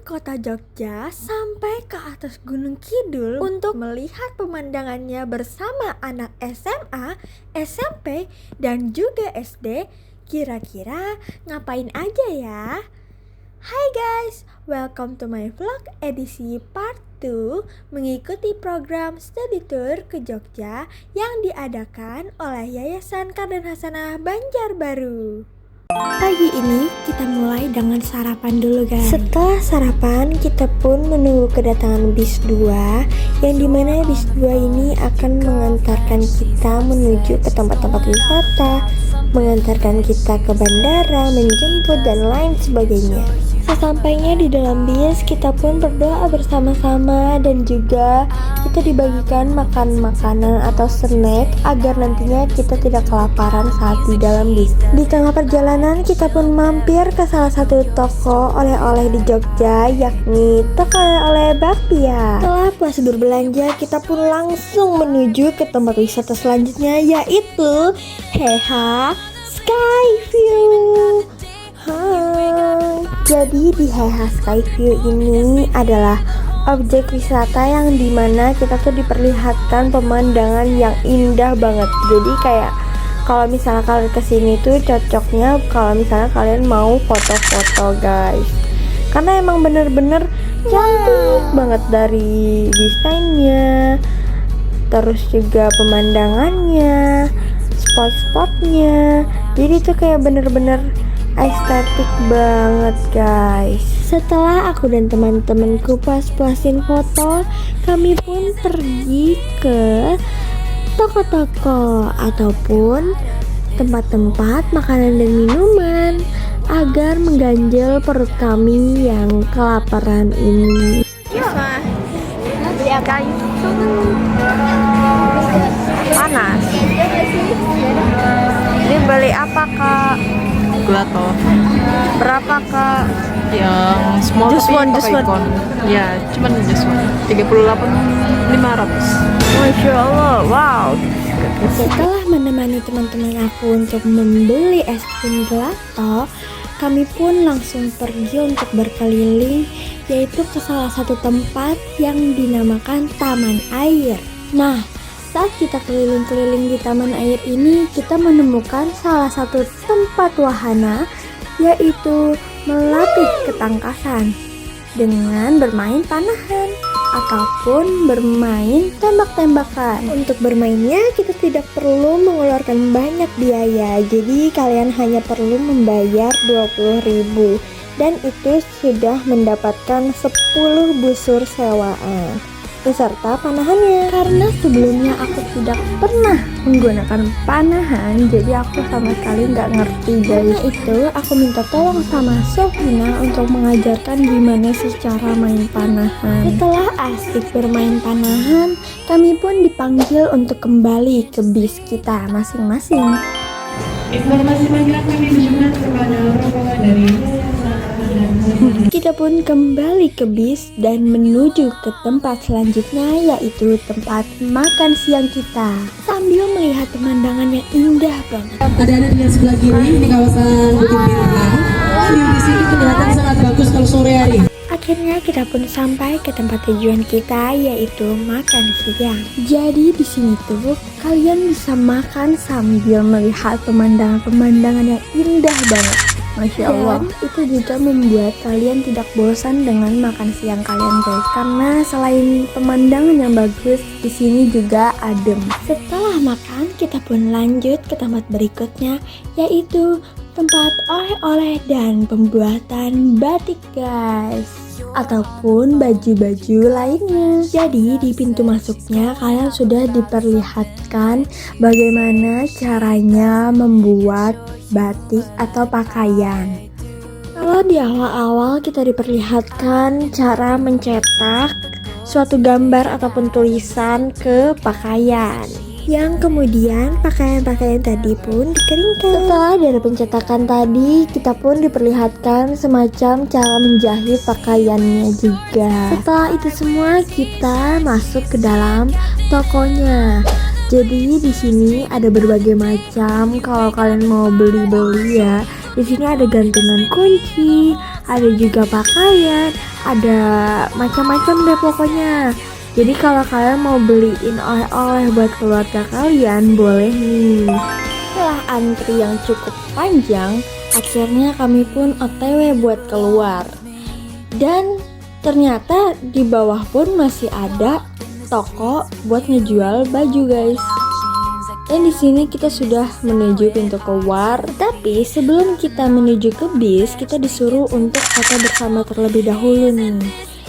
kota Jogja sampai ke atas Gunung Kidul untuk melihat pemandangannya bersama anak SMA, SMP, dan juga SD. Kira-kira ngapain aja ya? Hai guys, welcome to my vlog edisi part 2 mengikuti program study tour ke Jogja yang diadakan oleh Yayasan Kardan Hasanah Banjarbaru. Pagi ini kita mulai dengan sarapan dulu guys. Setelah sarapan kita pun menunggu kedatangan bis 2, yang dimana bis 2 ini akan mengantarkan kita menuju ke tempat-tempat wisata, mengantarkan kita ke bandara, menjemput dan lain sebagainya. Sesampainya di dalam bis, kita pun berdoa bersama-sama dan juga kita dibagikan makan makanan atau snack agar nantinya kita tidak kelaparan saat di dalam bis. Di tengah perjalanan kita pun mampir ke salah satu toko oleh-oleh di Jogja, yakni toko oleh-oleh Bakpia. Setelah puas berbelanja, kita pun langsung menuju ke tempat wisata selanjutnya, yaitu Heha Skyview. Hai. Jadi di Heha Skyview ini adalah objek wisata yang dimana kita tuh diperlihatkan pemandangan yang indah banget. Jadi kayak kalau misalnya kalian kesini tuh cocoknya kalau misalnya kalian mau foto-foto guys, karena emang bener-bener cantik banget dari desainnya, terus juga pemandangannya, spot-spotnya. Jadi tuh kayak bener-bener estetik banget guys. Setelah aku dan teman-temanku puas-puasin foto, kami pun pergi ke toko-toko ataupun tempat-tempat makanan dan minuman agar mengganjal perut kami yang kelaparan ini. Panas. Ini beli apa kak? Gelato. Berapa kak? Yang small Just tapi one, pakai just one. ikon. Ya, cuman just one. 38.500. Masya Allah, wow. Setelah menemani teman-teman aku untuk membeli es krim gelato, kami pun langsung pergi untuk berkeliling, yaitu ke salah satu tempat yang dinamakan Taman Air. Nah, saat kita keliling-keliling di taman air ini, kita menemukan salah satu tempat wahana, yaitu melatih ketangkasan dengan bermain panahan ataupun bermain tembak-tembakan. Untuk bermainnya kita tidak perlu mengeluarkan banyak biaya, jadi kalian hanya perlu membayar 20.000 dan itu sudah mendapatkan 10 busur sewaan beserta panahannya. Karena sebelumnya aku tidak pernah menggunakan panahan, jadi aku sama sekali nggak ngerti guys. Karena itu aku minta tolong sama Sofina untuk mengajarkan gimana sih cara main panahan. Setelah asik bermain panahan, kami pun dipanggil untuk kembali ke bis kita masing-masing. Informasi panggilan kami ditujukan kepada rombongan dari Kita pun kembali ke bis dan menuju ke tempat selanjutnya, yaitu tempat makan siang kita, sambil melihat pemandangan yang indah banget. Ada di sebelah kiri di kawasan Bukit Bintang. View di sini kelihatan sangat bagus kalau sore hari. Akhirnya kita pun sampai ke tempat tujuan kita, yaitu makan siang. Jadi di sini tuh kalian bisa makan sambil melihat pemandangan-pemandangan yang indah banget. Masya Allah. Dan itu juga membuat kalian tidak bosan dengan makan siang kalian guys, karena selain pemandangan yang bagus, di sini juga adem. Setelah makan, kita pun lanjut ke tempat berikutnya, yaitu tempat oleh-oleh dan pembuatan batik guys, ataupun baju-baju lainnya. Jadi di pintu masuknya kalian sudah diperlihatkan bagaimana caranya membuat batik atau pakaian. Kalau di awal-awal kita diperlihatkan cara mencetak suatu gambar ataupun tulisan ke pakaian, yang kemudian pakaian-pakaian tadi pun dikeringkan. Setelah dari pencetakan tadi, kita pun diperlihatkan semacam cara menjahit pakaiannya juga. Setelah itu semua, kita masuk ke dalam tokonya. Jadi di sini ada berbagai macam. Kalau kalian mau beli-beli ya, di sini ada gantungan kunci, ada juga pakaian, ada macam-macam deh pokoknya. Jadi kalau kalian mau beliin oleh-oleh buat keluarga kalian, boleh nih. Setelah antri yang cukup panjang, akhirnya kami pun OTW buat keluar. Dan ternyata di bawah pun masih ada toko buat ngejual baju, guys. Dan di sini kita sudah menuju pintu keluar. Tapi sebelum kita menuju ke bis, kita disuruh untuk foto bersama terlebih dahulu nih.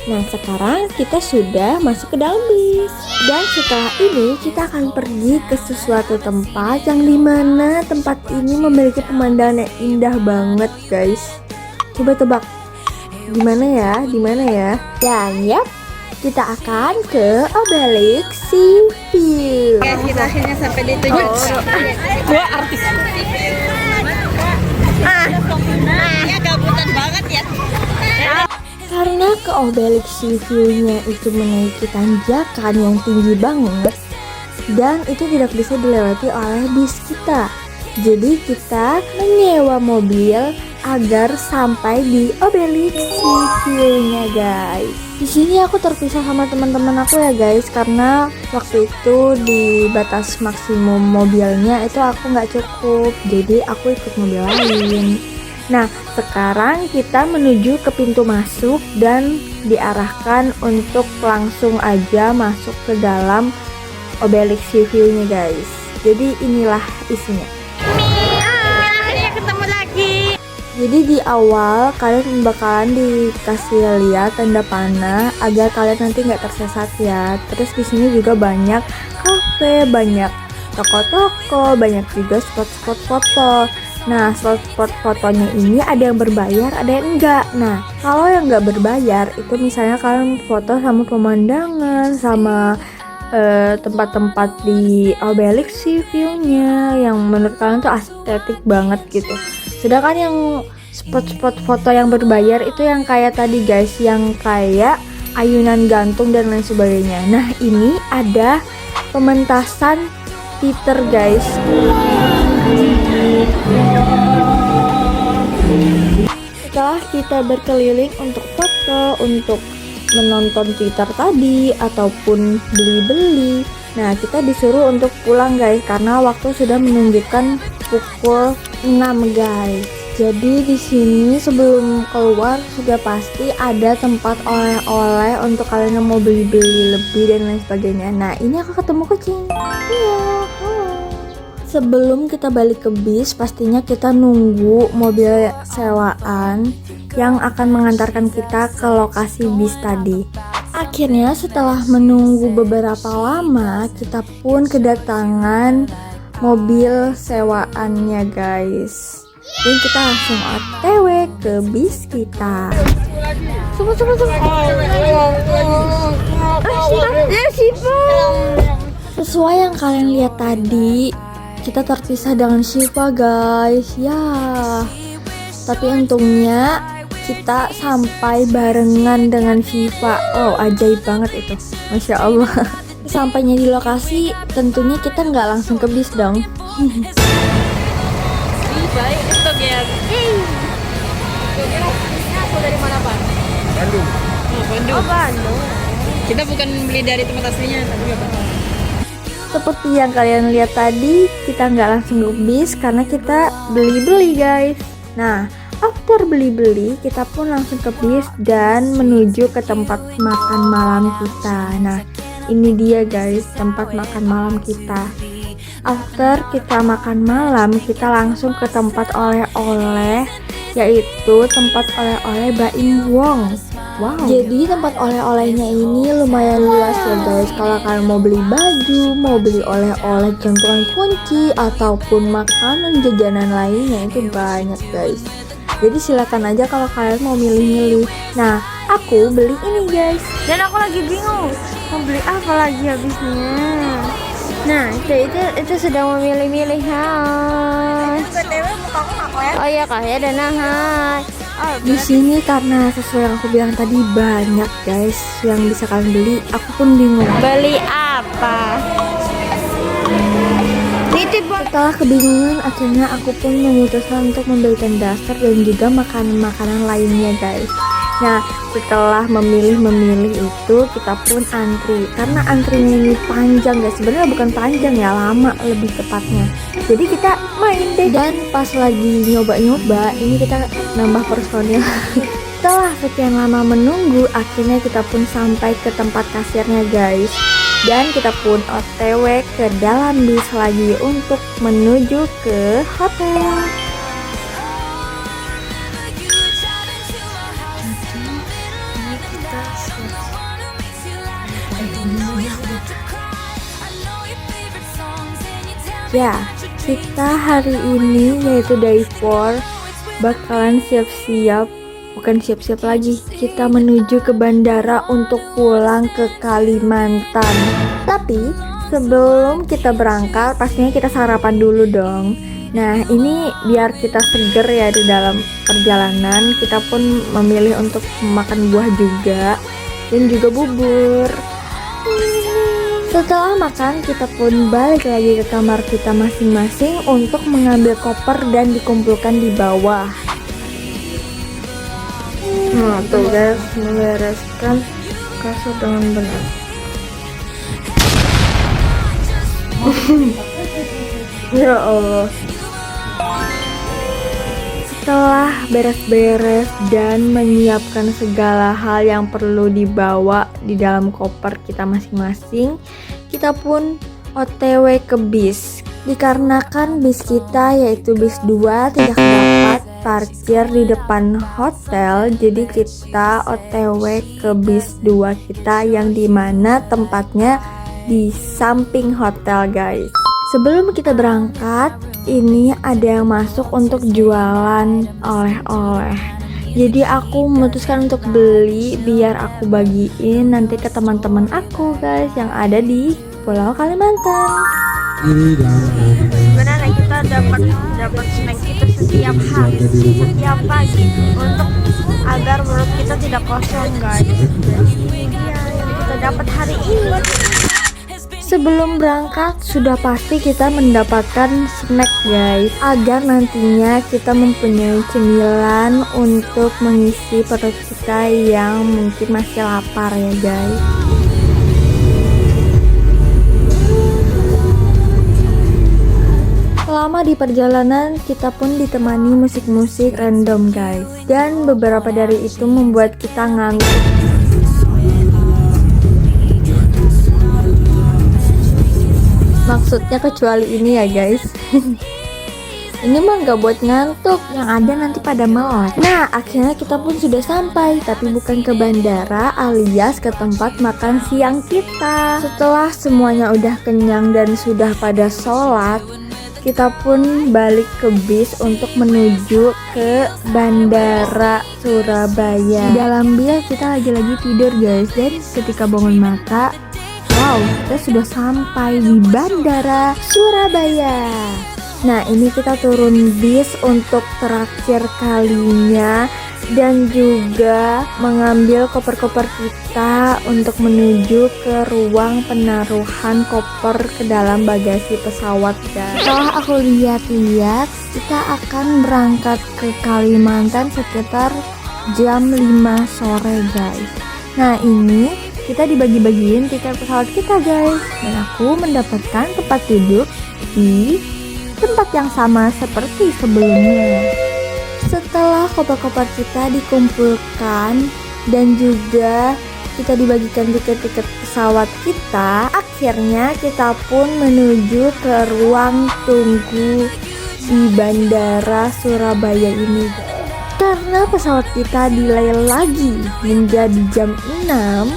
Nah, sekarang kita sudah masuk ke dalam bis. Dan setelah ini kita akan pergi ke sesuatu tempat yang dimana tempat ini memiliki pemandangan yang indah banget, guys. Coba tebak, dimana ya? Dimana ya? Dan yap, kita akan ke Obelix Sea View. Guys, kita akhirnya sampai di tujuan. Gua artis. Ya gabutan banget ya. Karena ke Obelix Sea View-nya itu memiliki tanjakan yang tinggi banget, dan itu tidak bisa dilewati oleh bis kita. Jadi kita menyewa mobil agar sampai di Obelix Sea View-nya, guys. Di sini aku terpisah sama teman-teman aku ya, guys, karena waktu itu di batas maksimum mobilnya itu aku nggak cukup, jadi aku ikut mobil lain. Nah, sekarang kita menuju ke pintu masuk dan diarahkan untuk langsung aja masuk ke dalam Obelix Sea View-nya, guys. Jadi inilah isinya. Ketemu lagi. Jadi di awal kalian bakalan dikasih lihat tanda panah agar kalian nanti nggak tersesat ya. Terus di sini juga banyak kafe, banyak toko-toko, banyak juga spot-spot foto. Nah, spot fotonya ini ada yang berbayar, ada yang enggak. Nah, kalau yang enggak berbayar itu misalnya kalian foto sama pemandangan, sama tempat-tempat di Obelix Sea View-nya yang menurut kalian tuh estetik banget gitu. Sedangkan yang spot-spot foto yang berbayar itu yang kayak tadi, guys, yang kayak ayunan gantung dan lain sebagainya. Nah, ini ada pementasan teater, guys. Setelah kita berkeliling untuk foto, untuk menonton teater tadi ataupun beli-beli, nah kita disuruh untuk pulang, guys, karena waktu sudah menunjukkan pukul 6, guys. Jadi di sini sebelum keluar sudah pasti ada tempat oleh-oleh untuk kalian yang mau beli-beli lebih dan lain sebagainya. Nah, ini aku ketemu kucing. Iya, halo. Sebelum kita balik ke bis, pastinya kita nunggu mobil sewaan yang akan mengantarkan kita ke lokasi bis tadi. Akhirnya setelah menunggu beberapa lama, kita pun kedatangan mobil sewaannya, guys. Dan kita langsung OTW ke bis kita. Sesuai yang kalian lihat tadi, kita terpisah dengan Shiva, guys. Ya, tapi untungnya kita sampai barengan dengan Shiva. Oh, ajaib banget itu, Masya Allah. Sampainya di lokasi, tentunya kita nggak langsung ke bis dong. Baik, itu Ger. Aku dari mana, Pak? Bandung. Oh, Bandung. Oh, Bandung. Kita bukan beli dari tempat aslinya, tapi nggak apa-apa. Seperti yang kalian lihat tadi, kita nggak langsung ke bis karena kita beli-beli, guys. Nah, after beli-beli, kita pun langsung ke bis dan menuju ke tempat makan malam kita. Nah, ini dia, guys, tempat makan malam kita. After kita makan malam, kita langsung ke tempat oleh-oleh, yaitu tempat oleh-oleh Baim Wong. Wow. Jadi tempat oleh-olehnya ini lumayan luas ya, guys. Kalau kalian mau beli baju, mau beli oleh-oleh gantungan kunci ataupun makanan jajanan lainnya itu banyak, guys. Jadi silakan aja kalau kalian mau milih-milih. Nah, aku beli ini, guys. Dan aku lagi bingung mau beli apa lagi habisnya. Nah, itu sedang memilih-milih. Hai. Oh iya, Kak, ya dan hai. Di sini karena sesuai yang aku bilang tadi banyak, guys, yang bisa kalian beli. Aku pun bingung beli apa. Titip buat Setelah kebingungan, akhirnya aku pun memutuskan untuk membelikan daster dan juga makanan-makanan lainnya guys. Nah, setelah memilih itu kita pun antri. Karena antrinya ini panjang guys, sebenarnya bukan panjang ya, lama lebih tepatnya. Jadi kita main deh. Dan pas lagi nyoba-nyoba, ini kita nambah personil. Setelah sekian lama menunggu, akhirnya kita pun sampai ke tempat kasirnya guys. Dan kita pun OTW ke dalam bis lagi untuk menuju ke hotel. Ya, kita hari ini yaitu day 4 bakalan siap-siap, bukan siap-siap lagi, kita menuju ke bandara untuk pulang ke Kalimantan. Tapi sebelum kita berangkat pastinya kita sarapan dulu dong. Nah, ini biar kita seger ya di dalam perjalanan, kita pun memilih untuk makan buah juga dan juga bubur. Setelah makan, kita pun balik lagi ke kamar kita masing-masing untuk mengambil koper dan dikumpulkan di bawah. Nah, tuh guys, membereskan kasur dengan benar. Ya Allah. Setelah beres-beres dan menyiapkan segala hal yang perlu dibawa di dalam koper kita masing-masing, kita pun OTW ke bis. Dikarenakan bis kita yaitu bis 2 tidak dapat parkir di depan hotel, jadi kita OTW ke bis 2 kita yang dimana tempatnya di samping hotel guys. Sebelum kita berangkat, ini ada yang masuk untuk jualan oleh-oleh. Jadi aku memutuskan untuk beli biar aku bagiin nanti ke teman-teman aku guys yang ada di Pulau Kalimantan. Sebenarnya kita dapat snack itu setiap hari, setiap pagi untuk agar perut kita tidak kosong guys. Jadi ini dia yang kita dapat hari ini. Sebelum berangkat sudah pasti kita mendapatkan snack guys, agar nantinya kita mempunyai cemilan untuk mengisi perut kita yang mungkin masih lapar ya guys. Selama di perjalanan kita pun ditemani musik-musik random guys, dan beberapa dari itu membuat kita ngantuk. Maksudnya kecuali ini ya guys. Ini mah nggak buat ngantuk, yang ada nanti pada melek. Nah, akhirnya kita pun sudah sampai, tapi bukan ke bandara alias ke tempat makan siang kita. Setelah semuanya udah kenyang dan sudah pada sholat, kita pun balik ke bis untuk menuju ke Bandara Surabaya. Di dalam bis kita lagi-lagi tidur guys, dan ketika bangun mata, wow, kita sudah sampai di Bandara Surabaya. Nah, ini kita turun bis untuk terakhir kalinya dan juga mengambil koper-koper kita untuk menuju ke ruang penaruhan koper ke dalam bagasi pesawat guys. Setelah aku lihat-lihat, kita akan berangkat ke Kalimantan sekitar jam 5 sore guys. Nah, ini kita dibagi-bagiin tiket pesawat kita guys, dan aku mendapatkan tempat duduk di tempat yang sama seperti sebelumnya. Setelah koper-koper kita dikumpulkan dan juga kita dibagikan tiket-tiket pesawat kita, akhirnya kita pun menuju ke ruang tunggu di Bandara Surabaya ini. Karena pesawat kita delay lagi menjadi jam 6,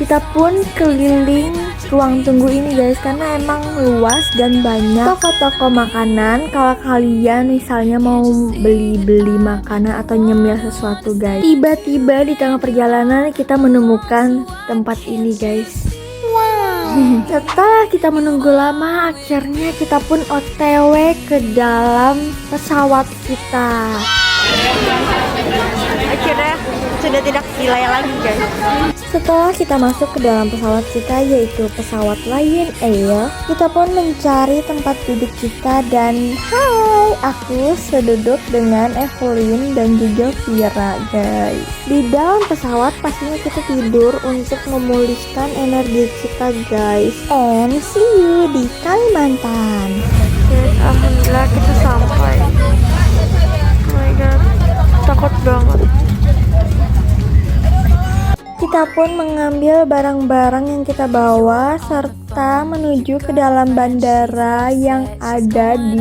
kita pun keliling ruang tunggu ini guys, karena emang luas dan banyak toko-toko makanan kalau kalian misalnya mau beli-beli makanan atau nyemil sesuatu guys. Tiba-tiba di tengah perjalanan kita menemukan tempat ini guys. Wow. Setelah kita menunggu lama, akhirnya kita pun OTW ke dalam pesawat kita. Akhirnya sudah tidak wilayah lagi guys. Setelah kita masuk ke dalam pesawat kita, yaitu pesawat Lion Air, kita pun mencari tempat duduk kita dan hai, aku seduduk dengan Evelyn dan juga Vira guys. Di dalam pesawat pastinya kita tidur untuk memulihkan energi kita guys. And see you di Kalimantan. Guys, alhamdulillah kita sampai. Oh my god, takut banget. Kita pun mengambil barang-barang yang kita bawa serta menuju ke dalam bandara yang ada di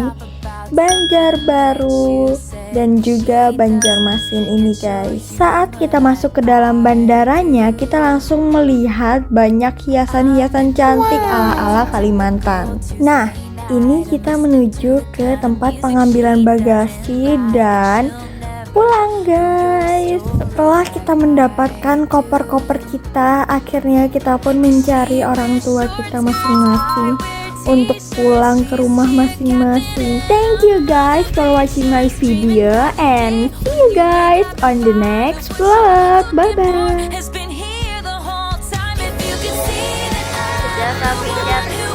Banjarbaru dan juga Banjarmasin ini guys. Saat kita masuk ke dalam bandaranya, kita langsung melihat banyak hiasan-hiasan cantik ala-ala Kalimantan. Nah, ini kita menuju ke tempat pengambilan bagasi dan pulang guys. Setelah kita mendapatkan koper-koper kita, akhirnya kita pun mencari orang tua kita masing-masing untuk pulang ke rumah masing-masing. Thank you guys for watching my video and see you guys on the next vlog. Bye bye. Jasa pijat